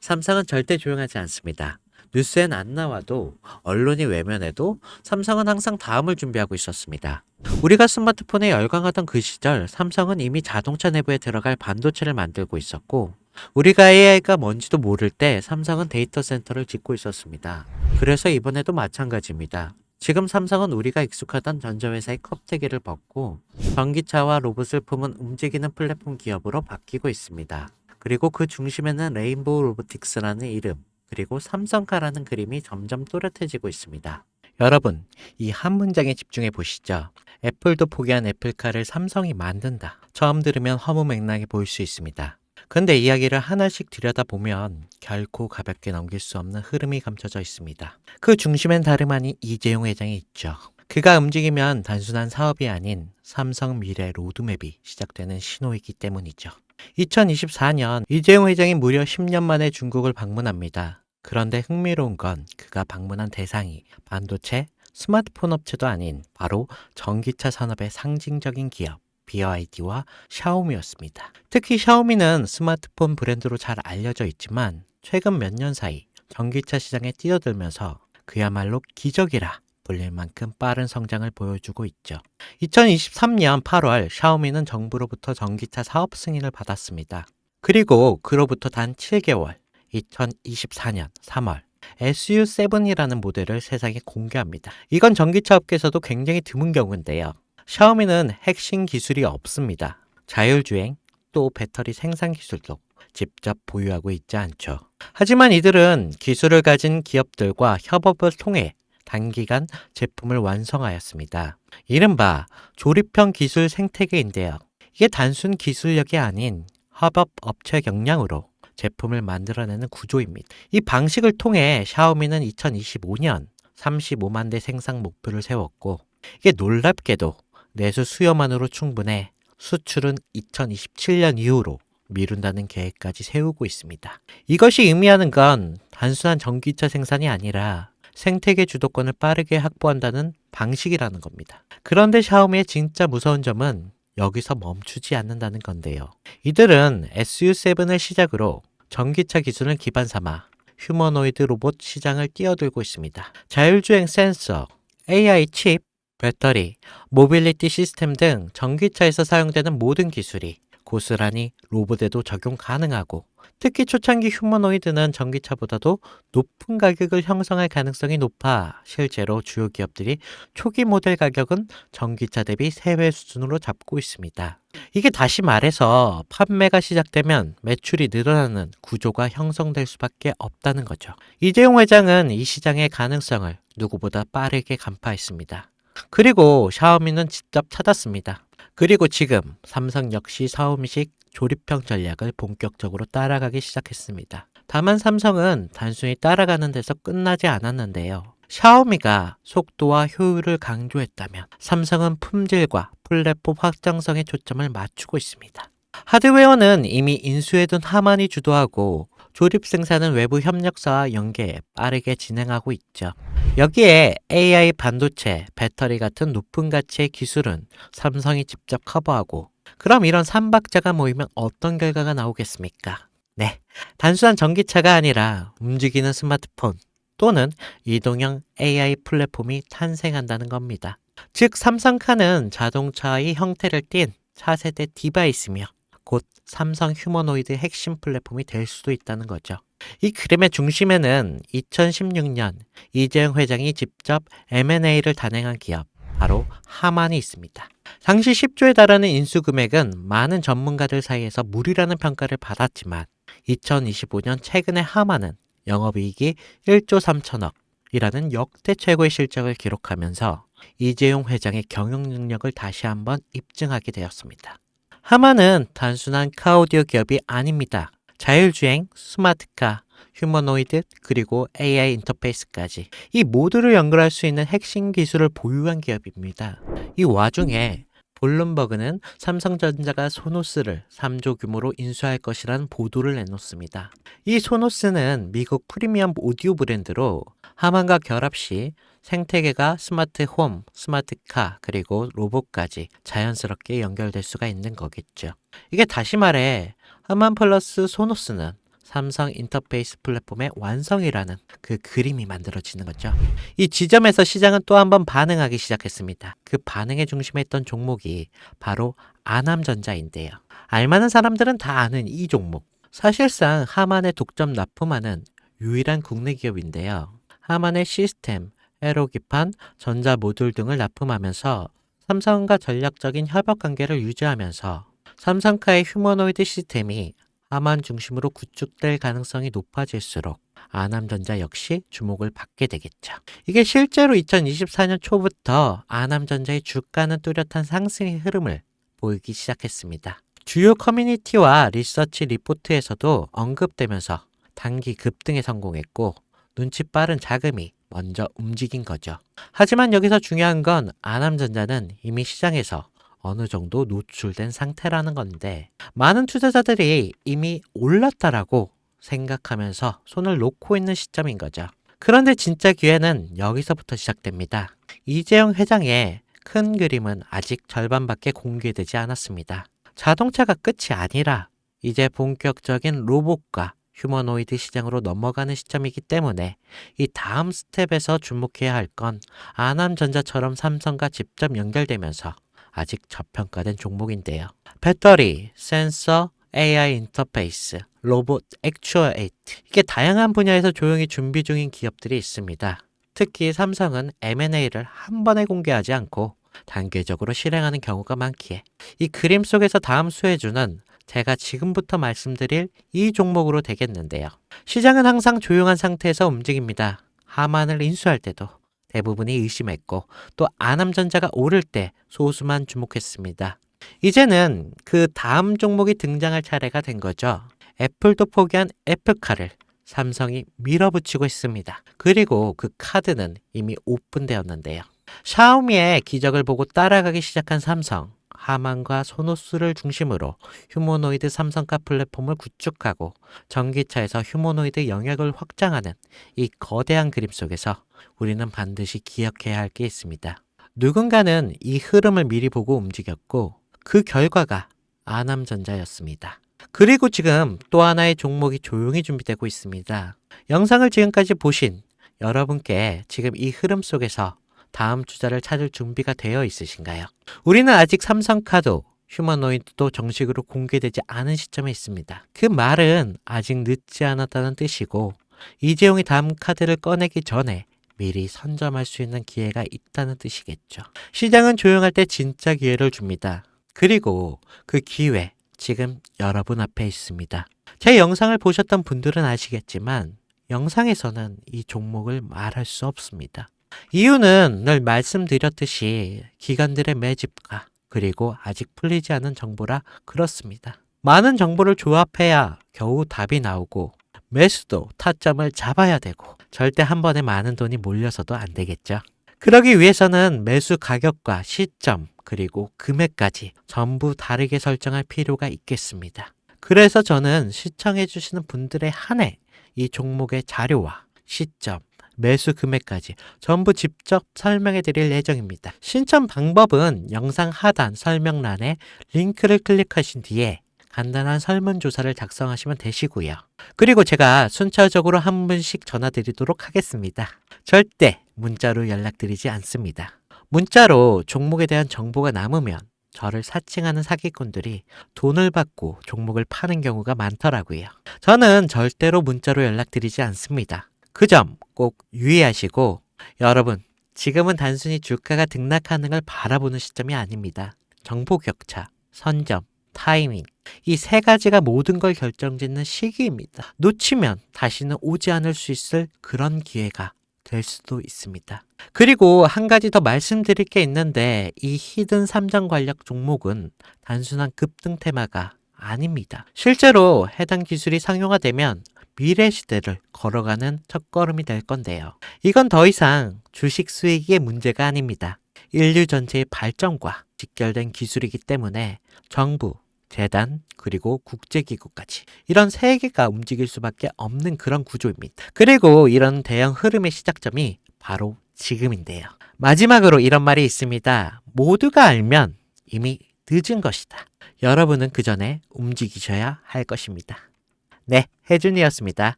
삼성은 절대 조용하지 않습니다. 뉴스엔 안 나와도 언론이 외면해도 삼성은 항상 다음을 준비하고 있었습니다. 우리가 스마트폰에 열광하던 그 시절 삼성은 이미 자동차 내부에 들어갈 반도체를 만들고 있었고 우리가 AI가 뭔지도 모를 때 삼성은 데이터 센터를 짓고 있었습니다. 그래서 이번에도 마찬가지입니다. 지금 삼성은 우리가 익숙하던 전자회사의 껍데기를 벗고 전기차와 로봇을 품은 움직이는 플랫폼 기업으로 바뀌고 있습니다. 그리고 그 중심에는 레인보우 로보틱스라는 이름, 그리고 삼성카라는 그림이 점점 또렷해지고 있습니다. 여러분, 이 한 문장에 집중해 보시죠. 애플도 포기한 애플카를 삼성이 만든다. 처음 들으면 허무맹랑해 보일 수 있습니다. 근데 이야기를 하나씩 들여다보면 결코 가볍게 넘길 수 없는 흐름이 감춰져 있습니다. 그 중심엔 다름 아닌 이재용 회장이 있죠. 그가 움직이면 단순한 사업이 아닌 삼성 미래 로드맵이 시작되는 신호이기 때문이죠. 2024년 이재용 회장이 무려 10년 만에 중국을 방문합니다. 그런데 흥미로운 건 그가 방문한 대상이 반도체, 스마트폰 업체도 아닌 바로 전기차 산업의 상징적인 기업 BYD와 샤오미였습니다. 특히 샤오미는 스마트폰 브랜드로 잘 알려져 있지만 최근 몇 년 사이 전기차 시장에 뛰어들면서 그야말로 기적이라 불릴 만큼 빠른 성장을 보여주고 있죠. 2023년 8월 샤오미는 정부로부터 전기차 사업 승인을 받았습니다. 그리고 그로부터 단 7개월, 2024년 3월 SU7이라는 모델을 세상에 공개합니다. 이건 전기차 업계에서도 굉장히 드문 경우인데요. 샤오미는 핵심 기술이 없습니다. 자율주행, 또 배터리 생산 기술도 직접 보유하고 있지 않죠. 하지만 이들은 기술을 가진 기업들과 협업을 통해 단기간 제품을 완성하였습니다. 이른바 조립형 기술 생태계인데요. 이게 단순 기술력이 아닌 협업 업체 역량으로 제품을 만들어내는 구조입니다. 이 방식을 통해 샤오미는 2025년 35만 대 생산 목표를 세웠고 이게 놀랍게도 내수 수요만으로 충분해 수출은 2027년 이후로 미룬다는 계획까지 세우고 있습니다. 이것이 의미하는 건 단순한 전기차 생산이 아니라 생태계 주도권을 빠르게 확보한다는 방식이라는 겁니다. 그런데 샤오미의 진짜 무서운 점은 여기서 멈추지 않는다는 건데요. 이들은 SU7을 시작으로 전기차 기술을 기반 삼아 휴머노이드 로봇 시장을 뛰어들고 있습니다. 자율주행 센서, AI 칩, 배터리, 모빌리티 시스템 등 전기차에서 사용되는 모든 기술이 고스란히 로봇에도 적용 가능하고 특히 초창기 휴머노이드는 전기차보다도 높은 가격을 형성할 가능성이 높아 실제로 주요 기업들이 초기 모델 가격은 전기차 대비 3배 수준으로 잡고 있습니다. 이게 다시 말해서 판매가 시작되면 매출이 늘어나는 구조가 형성될 수밖에 없다는 거죠. 이재용 회장은 이 시장의 가능성을 누구보다 빠르게 간파했습니다. 그리고 샤오미는 직접 찾았습니다. 그리고 지금 삼성 역시 샤오미식 조립형 전략을 본격적으로 따라가기 시작했습니다. 다만 삼성은 단순히 따라가는 데서 끝나지 않았는데요. 샤오미가 속도와 효율을 강조했다면 삼성은 품질과 플랫폼 확장성에 초점을 맞추고 있습니다. 하드웨어는 이미 인수해둔 하만이 주도하고 조립 생산은 외부 협력사와 연계 빠르게 진행하고 있죠. 여기에 AI 반도체, 배터리 같은 높은 가치의 기술은 삼성이 직접 커버하고 그럼 이런 삼박자가 모이면 어떤 결과가 나오겠습니까? 네, 단순한 전기차가 아니라 움직이는 스마트폰 또는 이동형 AI 플랫폼이 탄생한다는 겁니다. 즉 삼성카는 자동차의 형태를 띤 차세대 디바이스며 곧 삼성 휴머노이드 핵심 플랫폼이 될 수도 있다는 거죠. 이 그림의 중심에는 2016년 이재용 회장이 직접 M&A를 단행한 기업, 바로 하만이 있습니다. 당시 10조에 달하는 인수 금액은 많은 전문가들 사이에서 무리라는 평가를 받았지만 2025년 최근에 하만은 영업이익이 1조 3천억 이라는 역대 최고의 실적을 기록하면서 이재용 회장의 경영 능력을 다시 한번 입증하게 되었습니다. 하만은 단순한 카오디오 기업이 아닙니다. 자율주행, 스마트카, 휴머노이드, 그리고 AI 인터페이스까지 이 모두를 연결할 수 있는 핵심 기술을 보유한 기업입니다. 이 와중에 블룸버그는 삼성전자가 소노스를 3조 규모로 인수할 것이라는 보도를 내놓습니다. 이 소노스는 미국 프리미엄 오디오 브랜드로 하만과 결합 시 생태계가 스마트 홈, 스마트카, 그리고 로봇까지 자연스럽게 연결될 수가 있는 거겠죠. 이게 다시 말해 하만 플러스 소노스는 삼성 인터페이스 플랫폼의 완성이라는 그 그림이 만들어지는 거죠. 이 지점에서 시장은 또 한 번 반응하기 시작했습니다. 그 반응의 중심에 있던 종목이 바로 아남전자인데요. 알만한 사람들은 다 아는 이 종목. 사실상 하만에 독점 납품하는 유일한 국내 기업인데요. 하만의 시스템, 에로기판, 전자 모듈 등을 납품하면서 삼성과 전략적인 협업 관계를 유지하면서 삼성카의 휴머노이드 시스템이 하만 중심으로 구축될 가능성이 높아질수록 아남전자 역시 주목을 받게 되겠죠. 이게 실제로 2024년 초부터 아남전자의 주가는 뚜렷한 상승의 흐름을 보이기 시작했습니다. 주요 커뮤니티와 리서치 리포트에서도 언급되면서 단기 급등에 성공했고 눈치 빠른 자금이 먼저 움직인 거죠. 하지만 여기서 중요한 건 아남전자는 이미 시장에서 어느 정도 노출된 상태라는 건데 많은 투자자들이 이미 올랐다라고 생각하면서 손을 놓고 있는 시점인 거죠. 그런데 진짜 기회는 여기서부터 시작됩니다. 이재용 회장의 큰 그림은 아직 절반밖에 공개되지 않았습니다. 자동차가 끝이 아니라 이제 본격적인 로봇과 휴머노이드 시장으로 넘어가는 시점이기 때문에 이 다음 스텝에서 주목해야 할 건 아남전자처럼 삼성과 직접 연결되면서 아직 저평가된 종목인데요. 배터리, 센서, AI 인터페이스, 로봇, 액추어에이트 이게 다양한 분야에서 조용히 준비 중인 기업들이 있습니다. 특히 삼성은 M&A를 한 번에 공개하지 않고 단계적으로 실행하는 경우가 많기에 이 그림 속에서 다음 수혜주는 제가 지금부터 말씀드릴 이 종목으로 되겠는데요. 시장은 항상 조용한 상태에서 움직입니다. 하만을 인수할 때도 대부분이 의심했고 또 아남전자가 오를 때 소수만 주목했습니다. 이제는 그 다음 종목이 등장할 차례가 된 거죠. 애플도 포기한 애플카를 삼성이 밀어붙이고 있습니다. 그리고 그 카드는 이미 오픈되었는데요. 샤오미의 기적을 보고 따라가기 시작한 삼성, 하만과 소노스를 중심으로 휴머노이드 삼성카 플랫폼을 구축하고 전기차에서 휴머노이드 영역을 확장하는 이 거대한 그림 속에서 우리는 반드시 기억해야 할 게 있습니다. 누군가는 이 흐름을 미리 보고 움직였고 그 결과가 아남전자였습니다. 그리고 지금 또 하나의 종목이 조용히 준비되고 있습니다. 영상을 지금까지 보신 여러분께 지금 이 흐름 속에서 다음 투자를 찾을 준비가 되어 있으신가요? 우리는 아직 삼성카도 휴머노이드도 정식으로 공개되지 않은 시점에 있습니다. 그 말은 아직 늦지 않았다는 뜻이고 이재용이 다음 카드를 꺼내기 전에 미리 선점할 수 있는 기회가 있다는 뜻이겠죠. 시장은 조용할 때 진짜 기회를 줍니다. 그리고 그 기회 지금 여러분 앞에 있습니다. 제 영상을 보셨던 분들은 아시겠지만 영상에서는 이 종목을 말할 수 없습니다. 이유는 늘 말씀드렸듯이 기관들의 매집과 그리고 아직 풀리지 않은 정보라 그렇습니다. 많은 정보를 조합해야 겨우 답이 나오고 매수도 타점을 잡아야 되고 절대 한 번에 많은 돈이 몰려서도 안 되겠죠. 그러기 위해서는 매수 가격과 시점 그리고 금액까지 전부 다르게 설정할 필요가 있겠습니다. 그래서 저는 시청해 주시는 분들에 한해 이 종목의 자료와 시점 매수 금액까지 전부 직접 설명해 드릴 예정입니다. 신청 방법은 영상 하단 설명란에 링크를 클릭하신 뒤에 간단한 설문조사를 작성하시면 되시고요. 그리고 제가 순차적으로 한 분씩 전화 드리도록 하겠습니다. 절대 문자로 연락드리지 않습니다. 문자로 종목에 대한 정보가 남으면 저를 사칭하는 사기꾼들이 돈을 받고 종목을 파는 경우가 많더라고요. 저는 절대로 문자로 연락드리지 않습니다. 그 점 꼭 유의하시고 여러분 지금은 단순히 주가가 등락하는 걸 바라보는 시점이 아닙니다. 정보 격차, 선점, 타이밍 이 세 가지가 모든 걸 결정짓는 시기입니다. 놓치면 다시는 오지 않을 수 있을 그런 기회가 될 수도 있습니다. 그리고 한 가지 더 말씀드릴 게 있는데 이 히든 삼정 관련 종목은 단순한 급등 테마가 아닙니다. 실제로 해당 기술이 상용화되면 미래 시대를 걸어가는 첫걸음이 될 건데요. 이건 더 이상 주식 수익의 문제가 아닙니다. 인류 전체의 발전과 직결된 기술이기 때문에 정부, 재단, 그리고 국제기구까지 이런 세계가 움직일 수밖에 없는 그런 구조입니다. 그리고 이런 대형 흐름의 시작점이 바로 지금인데요. 마지막으로 이런 말이 있습니다. 모두가 알면 이미 늦은 것이다. 여러분은 그 전에 움직이셔야 할 것입니다. 네, 혜준이었습니다.